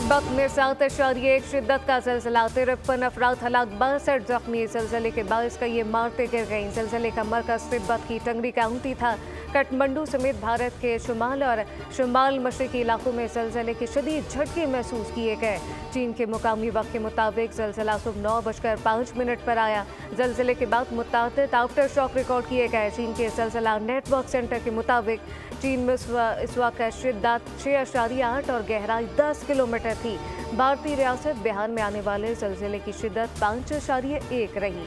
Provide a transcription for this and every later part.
तिब्बत में 7.1 शिद्दत का ज़िलज़िला, 53 अफराद हलाक, 62 जख्मी। ज़िलज़िले के बारिश का ये मारते गिर गई। ज़िलज़िले का मरकज़ तिब्बत की टंगरी काउंटी था। काठमांडू समेत भारत के शुमाल और शुमाल मशरकी इलाकों में ज़िलज़िले के शदीद झटके महसूस किए गए। चीन के मुकामी वक्त के मुताबिक ज़िलज़िला सुबह 9:05 पर आया। ज़िलज़िले के बाद मुतअद्दिद आफ्टर शॉक रिकॉर्ड किए गए। चीन के ज़िलज़िला नेटवर्क सेंटर के मुताबिक चीन में इस वक्त शिद्दत 6.8 और गहराई 10 किलोमीटर थी। भारतीय रियासत बिहार में आने वाले ज़िलज़िले की शिद्दत 5.1 रही।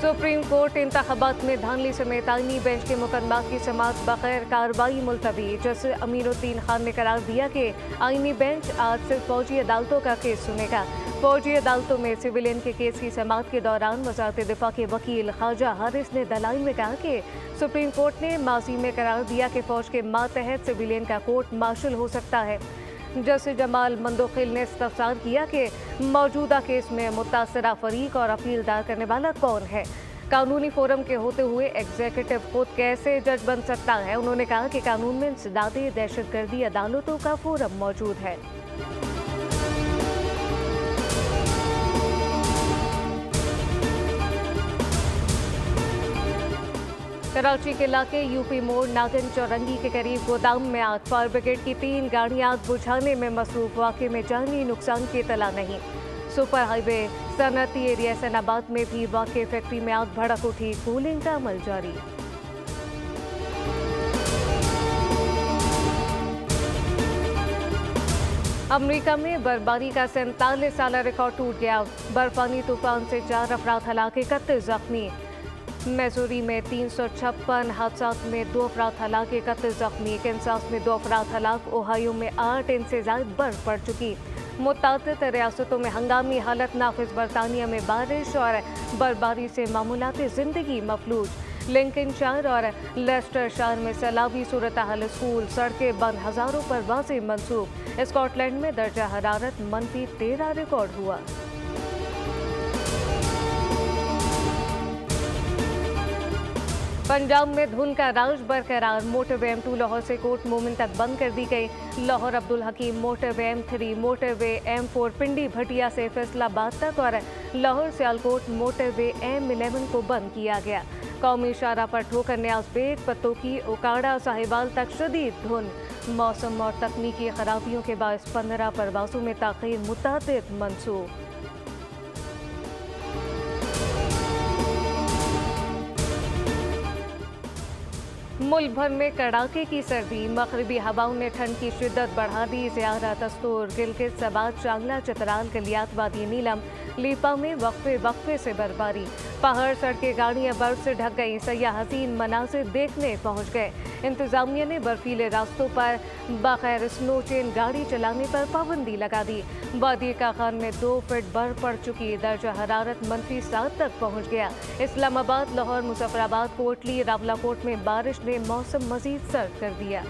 सुप्रीम कोर्ट इंतखाबात में धांधली समेत आईनी बेंच के मुकदमात की समाअत बगैर कार्रवाई मुलतवी। जस्टिस अमीनुद्दीन खान ने करार दिया कि आईनी बेंच आज सिर्फ फौजी अदालतों का केस सुनेगा। फौजी अदालतों में सिविलियन के केस की समाअत के दौरान वज़ारत दिफा के वकील ख्वाजा हारिस ने दलाइल में कहा कि सुप्रीम कोर्ट ने माजी में करार दिया कि फौज के मातहत सिविलियन का कोर्ट मार्शल हो सकता है। जस्टिस जमाल मंदोखिल ने इस्तफसार किया कि मौजूदा केस में मुतासरा फरीक और अपील दायर करने वाला कौन है। कानूनी फोरम के होते हुए एग्जीक्यूटिव खुद कैसे जज बन सकता है। उन्होंने कहा कि कानून में इंसदादे दहशतगर्दी अदालतों का फोरम मौजूद है। कराची के इलाके यूपी मोड़ नागन चौरंगी के करीब गोदाम में आग, फायर ब्रिगेड की 3 गाड़ियां आग बुझाने में मसरूफ। वाक़े में जानी नुकसान की इतला नहीं। सुपर हाईवे सनती एरिया सनाबाद में भी वाक़े फैक्ट्री में आग भड़क उठी, कूलिंग का अमल जारी। अमेरिका में बर्फबारी का 47 साला रिकॉर्ड टूट गया। बर्फानी तूफान से 4 अफराद हलाक, 31 जख्मी। मैसूरी में 356 हादसात में 2 अफराद हलाक, 31 जख्मी। कैंसास में 2 अफराद हलाक। ओहायो में 8 इंच से ज़ायद बर्फ पड़ चुकी। मुतअद्दिद रियासतों में हंगामी हालत नाफिज। बरतानिया में बारिश और बर्फबारी से मामूलाती ज़िंदगी मफलूज। लिंकनशायर और लेस्टरशायर में सैलाबी सूरत हाल, स्कूल सड़कें बंद, हज़ारों परवाज़ें मनसूख। स्कॉटलैंड में दर्जा हरारत -13 रिकॉर्ड हुआ। पंजाब में धुंध का राज बरकरार। मोटरवे M2 लाहौर से कोट मोमिन तक बंद कर दी गई। लाहौर अब्दुल हकीम मोटरवे M3, मोटरवे M4 पिंडी भटिया से फैसलाबाद तक और लाहौर सियालकोट मोटरवे M11 को बंद किया गया। कौमी शाहराह पर ठोकर न्याज बेग, पत्तोकी, उकाड़ा, साहिवाल तक शदीद धुंध। मौसम और तकनीकी खराबियों के बायस 15 परवाज़ों में ताख़ीर, मुतअद्दिद मनसूख। मुल्क भर में कड़ाके की सर्दी, मगरिबी हवाओं ने ठंड की शिद्दत बढ़ा दी। ज़ियारा, दस्तूर, गिलगित, सबात, चांगला, चतराल, गलियात, वादी नीलम, लीपा में वक्फे से बर्फबारी। पहाड़, सड़कें, गाड़ियां बर्फ से ढक गईं। सयाह हसीन मनाज़िर देखने पहुंच गए। इंतजामिया ने बर्फीले रास्तों पर बगैर स्नो चेन गाड़ी चलाने पर पाबंदी लगा दी। वादी काखान में 2 फीट बर्फ पड़ चुकी। दर्जा हरारत -7 तक पहुंच गया। इस्लामाबाद, लाहौर, मुजफ्फराबाद, कोटली, रावलाकोट में बारिश ने मौसम मजीद सर्द कर दिया।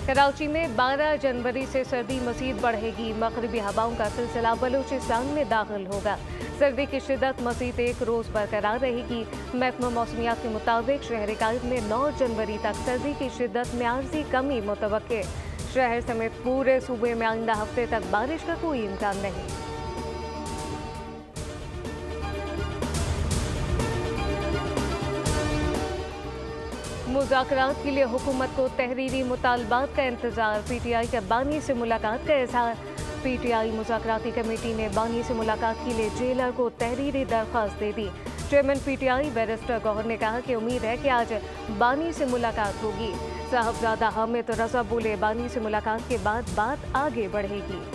कराची में 12 जनवरी से सर्दी मजीद बढ़ेगी। मगरिबी हवाओं का सिलसिला बलूचिस्तान में दाखिल होगा। सर्दी की शिद्दत मजीद 1 रोज़ बरकरार रहेगी। महकमा मौसमियात के मुताबिक शहर कायद में 9 जनवरी तक सर्दी की शिद्दत में आर्जी कमी मुतवक्के। शहर समेत पूरे सूबे में आइंदा हफ्ते तक बारिश का कोई इम्कान नहीं। मुज़ाकरात के लिए हुकूमत को तहरीरी मुतालबात का इंतजार। PTI का बानी से मुलाकात का इज़हार। PTI मुज़ाकराती कमेटी ने बानी से मुलाकात के लिए जेलर को तहरीरी दरख्वास्त दे दी। चेयरमैन PTI बैरिस्टर गौहर ने कहा कि उम्मीद है कि आज बानी से मुलाकात होगी। साहबजादा हामिद रजा बोले, बानी से मुलाकात के बाद बात आगे बढ़ेगी।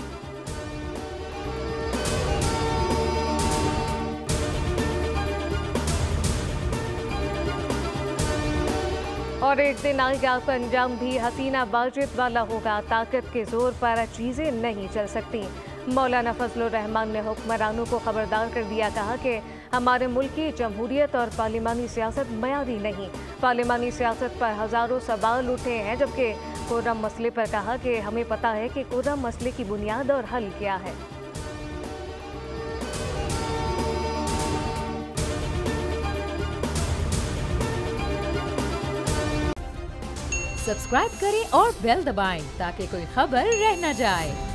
और एक दिन आएगा आपका अंजाम भी हसीना वाजिद वाला होगा। ताकत के जोर पर चीज़ें नहीं चल सकती। मौलाना फजलुर रहमान ने हुक्मरानों को खबरदार कर दिया। कहा कि हमारे मुल्क की जमहूरियत और पार्लिमानी सियासत मयारी नहीं। पार्लिमानी सियासत पर हज़ारों सवाल उठे हैं, जबकि खुर्रम मसले पर कहा कि हमें पता है कि खुर्रम मसले की बुनियाद और हल क्या है। सब्सक्राइब करें और बेल दबाएं ताकि कोई खबर रह न जाए।